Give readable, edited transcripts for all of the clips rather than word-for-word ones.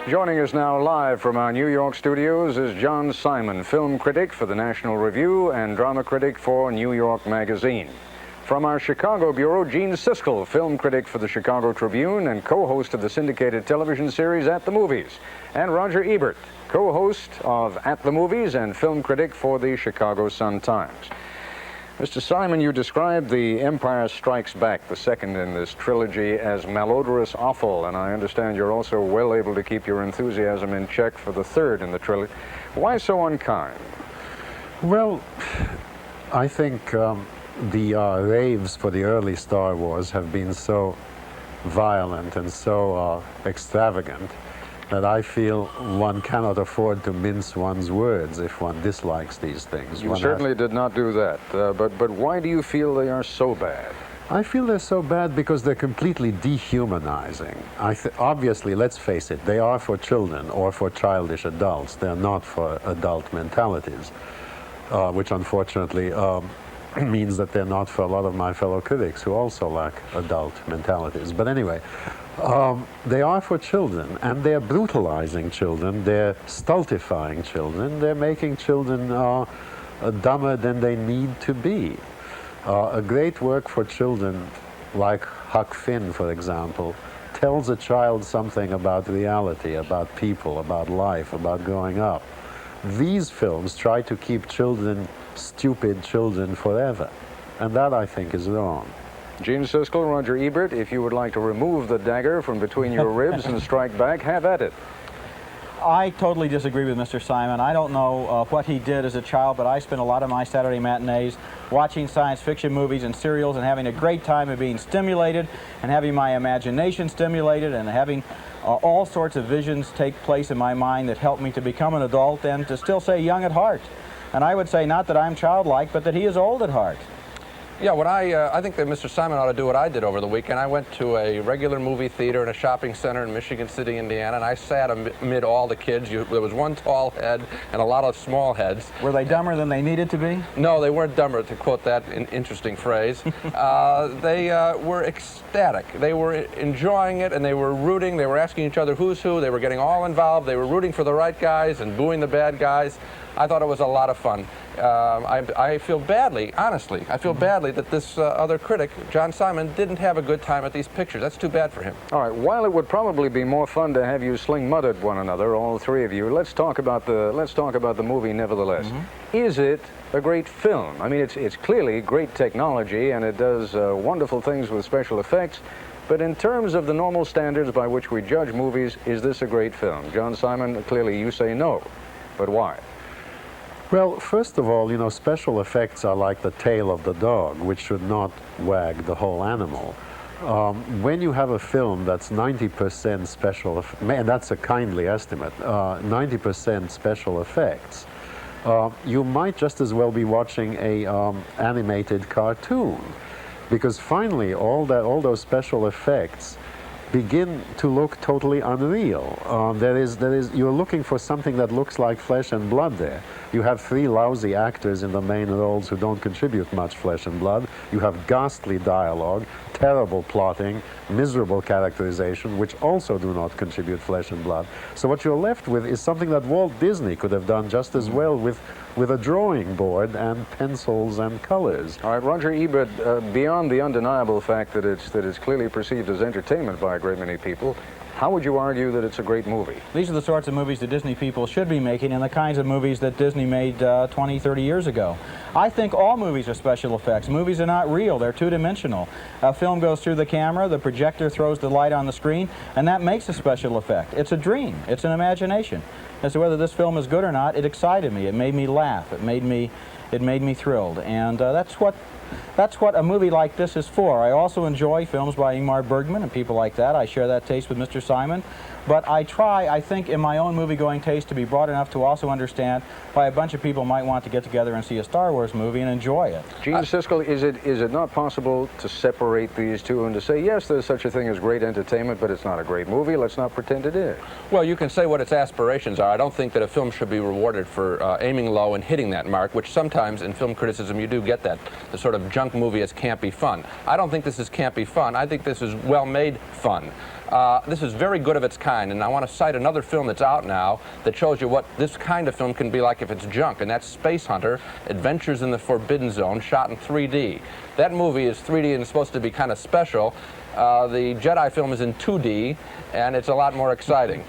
Joining us now live from our New York studios is John Simon, film critic for the National Review and drama critic for New York Magazine. From our Chicago bureau, Gene Siskel, film critic for the Chicago Tribune and co-host of the syndicated television series At the Movies. And Roger Ebert, co-host of At the Movies and film critic for the Chicago Sun-Times. Mr. Simon, you described The Empire Strikes Back, the second in this trilogy, as malodorous offal, and I understand you're also well able to keep your enthusiasm in check for the third in the trilogy. Why so unkind? Well, I think the raves for the early Star Wars have been so violent and so extravagant that I feel one cannot afford to mince one's words if one dislikes these things. You certainly did not do that, but why do you feel they are so bad? I feel they're so bad because they're completely dehumanizing. Obviously, let's face it, they are for children or for childish adults. They're not for adult mentalities, which unfortunately means that they're not for a lot of my fellow critics who also lack adult mentalities. But anyway, they are for children, and they're brutalizing children, they're stultifying children, they're making children dumber than they need to be. A great work for children, like Huck Finn, for example, tells a child something about reality, about people, about life, about growing up. These films try to keep children stupid children forever, and that, I think, is wrong. Gene Siskel, Roger Ebert, if you would like to remove the dagger from between your ribs and strike back, have at it. I totally disagree with Mr. Simon. I don't know what he did as a child, but I spent a lot of my Saturday matinees watching science fiction movies and serials and having a great time of being stimulated and having my imagination stimulated and having all sorts of visions take place in my mind that helped me to become an adult and to still say young at heart. And I would say not that I'm childlike, but that he is old at heart. Yeah, I think that Mr. Simon ought to do what I did over the weekend. I went to a regular movie theater in a shopping center in Michigan City, Indiana, and I sat amid all the kids. There was one tall head and a lot of small heads. Were they dumber than they needed to be? No, they weren't dumber, to quote that interesting phrase. They were ecstatic. They were enjoying it, and they were rooting. They were asking each other who's who. They were getting all involved. They were rooting for the right guys and booing the bad guys. I thought it was a lot of fun. I feel badly, honestly, I feel badly that this other critic, John Simon, didn't have a good time at these pictures. That's too bad for him. All right, while it would probably be more fun to have you sling mud at one another, all three of you, let's talk about the movie nevertheless. Is it a great film? I mean, it's clearly great technology, and it does wonderful things with special effects. But in terms of the normal standards by which we judge movies, is this a great film? John Simon, clearly you say no, but why? Well, first of all, you know, special effects are like the tail of the dog, which should not wag the whole animal. When you have a film that's 90% special, and that's a kindly estimate, 90% special effects, you might just as well be watching a animated cartoon, because finally all those special effects begin to look totally unreal. You're looking for something that looks like flesh and blood there. You have three lousy actors in the main roles who don't contribute much flesh and blood. You have ghastly dialogue, terrible plotting, miserable characterization, which also do not contribute flesh and blood. So what you're left with is something that Walt Disney could have done just as well with a drawing board and pencils and colors. All right, Roger Ebert, beyond the undeniable fact that it's clearly perceived as entertainment by a great many people, how would you argue that it's a great movie? These are the sorts of movies that Disney people should be making and the kinds of movies that Disney made 20, 30 years ago. I think all movies are special effects. Movies are not real, they're two-dimensional. A film goes through the camera, the projector throws the light on the screen, and that makes a special effect. It's a dream, it's an imagination. As to whether this film is good or not, it excited me, it made me laugh, it made me thrilled, and that's what a movie like this is for. I also enjoy films by Ingmar Bergman and people like that. I share that taste with Mr. Simon. But I try, I think, in my own movie-going taste to be broad enough to also understand why a bunch of people might want to get together and see a Star Wars movie and enjoy it. Gene Siskel, is it not possible to separate these two and to say, yes, there's such a thing as great entertainment, but it's not a great movie. Let's not pretend it is. Well, you can say what its aspirations are. I don't think that a film should be rewarded for aiming low and hitting that mark, which sometimes in film criticism you do get that. The sort of junk movie as campy fun. I don't think this is campy fun. I think this is well-made fun. This is very good of its kind, and I want to cite another film that's out now that shows you what this kind of film can be like if it's junk, and that's Space Hunter, Adventures in the Forbidden Zone, shot in 3D. That movie is 3D and it's supposed to be kind of special. The Jedi film is in 2D, and it's a lot more exciting.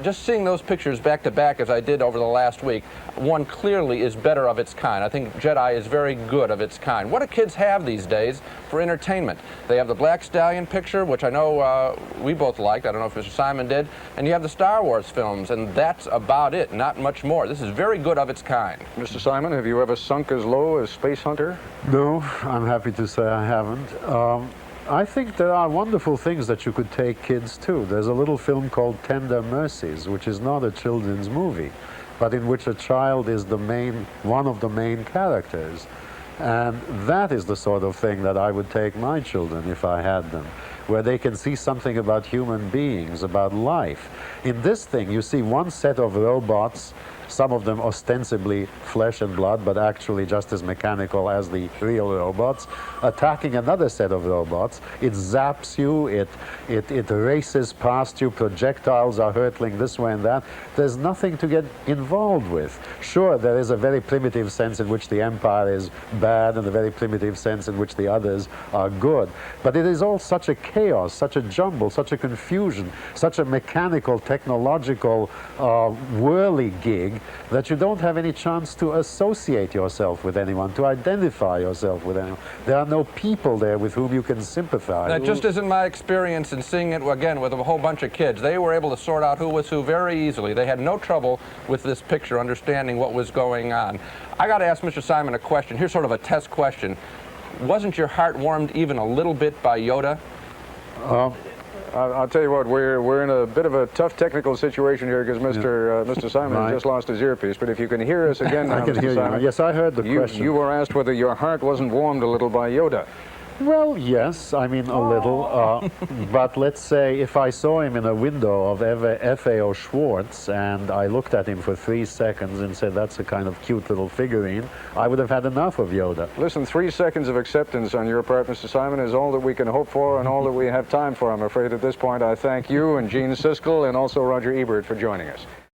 Just seeing those pictures back to back as I did over the last week, one clearly is better of its kind. I think Jedi is very good of its kind. What do kids have these days for entertainment? They have the Black Stallion picture, which I know we both liked. I don't know if Mr. Simon did. And you have the Star Wars films, and that's about it, not much more. This is very good of its kind. Mr. Simon, have you ever sunk as low as Space Hunter? No, I'm happy to say I haven't. I think there are wonderful things that you could take kids to. There's a little film called Tender Mercies, which is not a children's movie, but in which a child is one of the main characters. And that is the sort of thing that I would take my children if I had them, where they can see something about human beings, about life. In this thing, you see one set of robots, some of them ostensibly flesh and blood, but actually just as mechanical as the real robots, attacking another set of robots. It zaps you, it races past you, projectiles are hurtling this way and that. There's nothing to get involved with. Sure, there is a very primitive sense in which the Empire is bad and a very primitive sense in which the others are good. But it is all such a chaos, such a jumble, such a confusion, such a mechanical, technological, whirligig, that you don't have any chance to associate yourself with anyone, to identify yourself with anyone. There are no people there with whom you can sympathize. That just isn't my experience in seeing it, again, with a whole bunch of kids. They were able to sort out who was who very easily. They had no trouble with this picture, understanding what was going on. I got to ask Mr. Simon a question. Here's sort of a test question. Wasn't your heart warmed even a little bit by Yoda? I'll tell you what, we're in a bit of a tough technical situation here because Mr. Simon has just lost his earpiece. But if you can hear us again now, I can Mr. hear Simon, you. Yes, I heard the question. You were asked whether your heart wasn't warmed a little by Yoda. Well, yes, I mean a little, but let's say if I saw him in a window of F.A.O. Schwartz and I looked at him for 3 seconds and said that's a kind of cute little figurine, I would have had enough of Yoda. Listen, 3 seconds of acceptance on your part, Mr. Simon, is all that we can hope for and all that we have time for. I'm afraid at this point I thank you and Gene Siskel and also Roger Ebert for joining us.